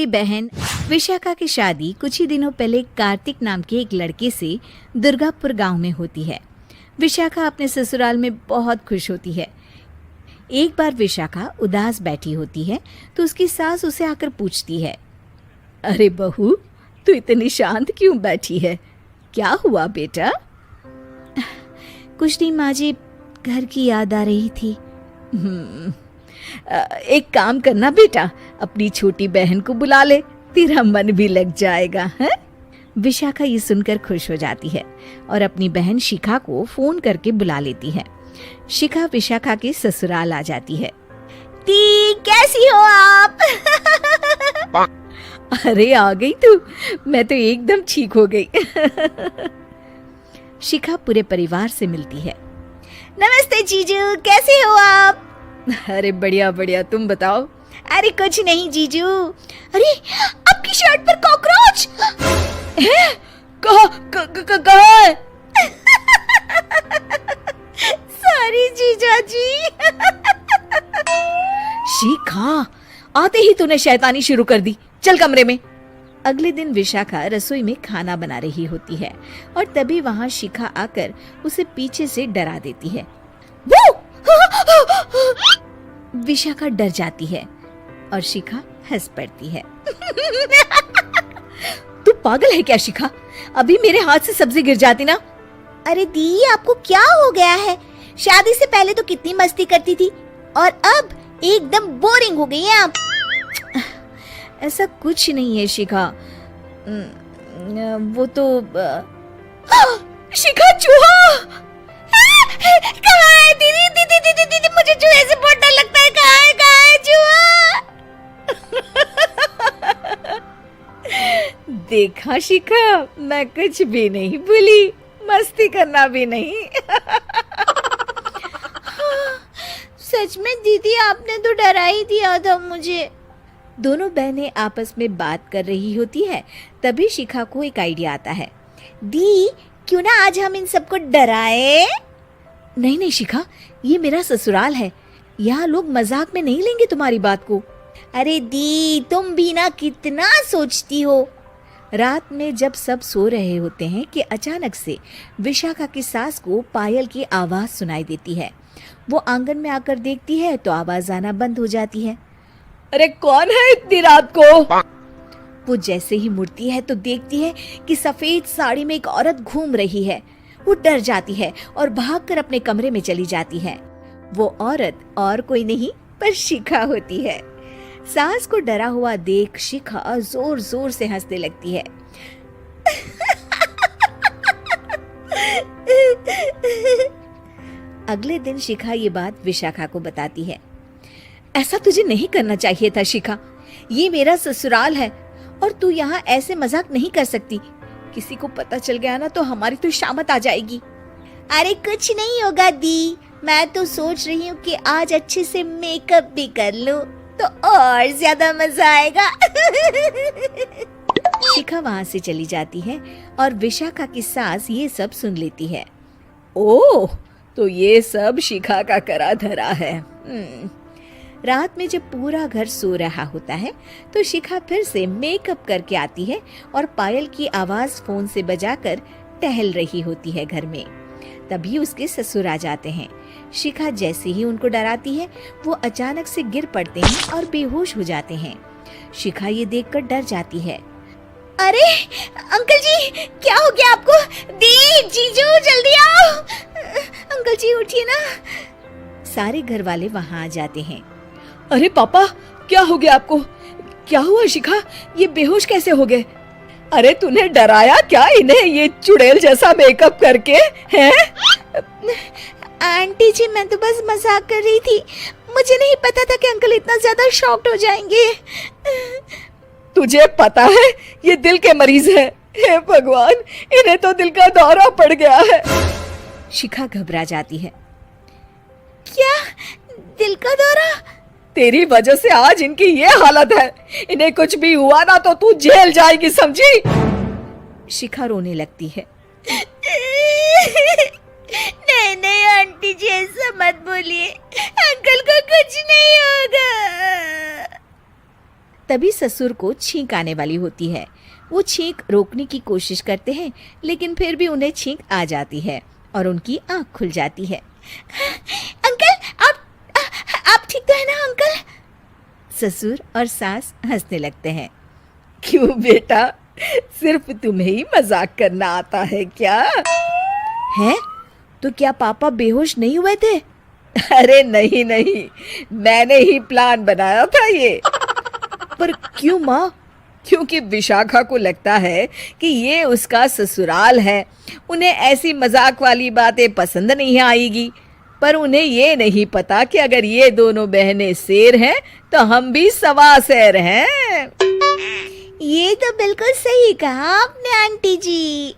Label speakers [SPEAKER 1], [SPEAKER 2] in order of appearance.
[SPEAKER 1] छोटी बहन विशाखा की शादी कुछ ही दिनों पहले कार्तिक नाम के एक लड़के से दुर्गापुर गांव में होती है। विशाखा अपने ससुराल में बहुत खुश होती है। एक बार विशाखा उदास बैठी होती है तो उसकी सास उसे आकर पूछती है, अरे बहू, तू इतनी शांत क्यों बैठी है? क्या हुआ बेटा? कुछ नहीं माँ जी, घर की याद आ रही थी। एक काम करना बेटा, अपनी छोटी बहन को बुला ले, तेरा मन भी लग जाएगा है? विशाखा ये सुनकर खुश हो जाती है और अपनी बहन शिखा को फोन करके बुला लेती है। शिखा विशाखा के ससुराल आ जाती है। ती, कैसी हो आप? अरे आ गई तू, मैं तो एकदम ठीक हो गई। शिखा पूरे परिवार से मिलती है। नमस्ते जीजू, कैसे हो आप? अरे बढ़िया बढ़िया, तुम बताओ। अरे कुछ नहीं जीजू। अरे आपकी शर्ट पर कॉकरोच है? कहाँ है? सॉरी जीजा जी। शिखा, आते ही तूने शैतानी शुरू कर दी, चल कमरे में। अगले दिन विशाखा रसोई में खाना बना रही होती है और तभी वहाँ शिखा आकर उसे पीछे से डरा देती है। विशाखा डर जाती है और शिखा हंस पड़ती है। तू पागल है क्या शिखा? अभी मेरे हाथ से सब्जी गिर जाती ना। अरे दी, आपको क्या हो गया है? शादी से पहले तो कितनी मस्ती करती थी और अब एकदम बोरिंग हो गई हैं आप। ऐसा कुछ नहीं है शिखा, वो तो शिखा, चूहा कहाँ है? दीदी दीदी दीदी दीदी, मुझे चूहे से बहुत डर लगता है। कहाँ है चूहा? देखा शिखा, मैं कुछ भी नहीं भूली, मस्ती करना भी नहीं। सच में दीदी, आपने तो डरा ही दिया था मुझे। दोनों बहनें आपस में बात कर रही होती है। तभी शिखा को एक आइडिया आता है। दी, क्यों ना आज हम इन सबको डराए? नहीं नहीं शिखा, ये मेरा ससुराल है, यहाँ लोग मजाक में नहीं लेंगे तुम्हारी बात को। अरे दी, तुम भी ना कितना सोचती हो। रात में जब सब सो रहे होते हैं कि अचानक से विशाखा की सास को पायल की आवाज सुनाई देती है। वो आंगन में आकर देखती है तो आवाज आना बंद हो जाती है। अरे कौन है इतनी रात को? वो जैसे ही मुड़ती है तो देखती है कि सफेद साड़ी में एक औरत घूम रही है। वो डर जाती है और भागकर अपने कमरे में चली जाती है। वो औरत और कोई नहीं पर शिखा होती है। सास को डरा हुआ देख शिखा जोर जोर से हंसने लगती है। अगले दिन शिखा ये बात विशाखा को बताती है। ऐसा तुझे नहीं करना चाहिए था शिखा, ये मेरा ससुराल है और तू यहाँ ऐसे मजाक नहीं कर सकती। किसी को पता चल गया ना तो हमारी तो शामत आ जाएगी। अरे कुछ नहीं होगा दी, मैं तो सोच रही हूँ कि आज अच्छे से मेकअप भी कर लूं तो और ज्यादा मजा आएगा। शिखा वहाँ से चली जाती है और विशाखा की सास ये सब सुन लेती है। ओह, तो ये सब शिखा का करा धरा है। रात में जब पूरा घर सो रहा होता है तो शिखा फिर से मेकअप करके आती है और पायल की आवाज फोन से बजाकर टहल रही होती है घर में। तभी उसके ससुर आ जाते हैं। शिखा जैसे ही उनको डराती है वो अचानक से गिर पड़ते हैं और बेहोश हो जाते हैं। शिखा ये देखकर डर जाती है। अरे अंकल जी, क्या हो गया आपको? दी, जीजू, जल्दी आओ। अंकल जी उठिए ना। सारे घर वाले वहाँ आ जाते हैं। अरे पापा, क्या हो गया आपको? क्या हुआ शिखा, ये बेहोश कैसे हो गए? अरे तूने डराया क्या इन्हें ये चुड़ैल जैसा मेकअप करके? हैं? आंटी जी, मैं तो बस मजाक कर रही थी, मुझे नहीं पता था कि अंकल इतना ज्यादा शॉक्ड हो जाएंगे। तुझे पता है ये दिल के मरीज है। हे भगवान, इन्हें तो दिल का दौरा पड़ गया है। शिखा घबरा जाती है। क्या दिल का दौरा? तेरी वजह से आज इनकी ये हालत है। इन्हें कुछ भी हुआ ना तो तू जेल जाएगी, समझी? शिखा रोने लगती है। नहीं नहीं आंटी जी, ऐसा मत बोलिए, अंकल को कुछ नहीं होगा। तभी ससुर को छींक आने वाली होती है। वो छींक रोकने की कोशिश करते हैं, लेकिन फिर भी उन्हें छींक आ जाती है और उनकी आंख खुल जाती है। अंकल, आप ठीक तो है ना अंकल? ससुर और सास हंसने लगते हैं।
[SPEAKER 2] क्यों बेटा, सिर्फ तुम्हें ही मजाक करना आता है क्या?
[SPEAKER 1] है तो क्या पापा बेहोश नहीं हुए थे?
[SPEAKER 2] अरे नहीं नहीं, मैंने ही प्लान बनाया था ये।
[SPEAKER 1] पर क्यों माँ?
[SPEAKER 2] क्योंकि विशाखा को लगता है कि ये उसका ससुराल है, उन्हें ऐसी मजाक वाली बातें पसंद नहीं आएगी। पर उन्हें ये नहीं पता कि अगर ये दोनों बहनें शेर हैं तो हम भी सवा शेर हैं।
[SPEAKER 1] ये तो बिल्कुल सही कहा आपने आंटी जी।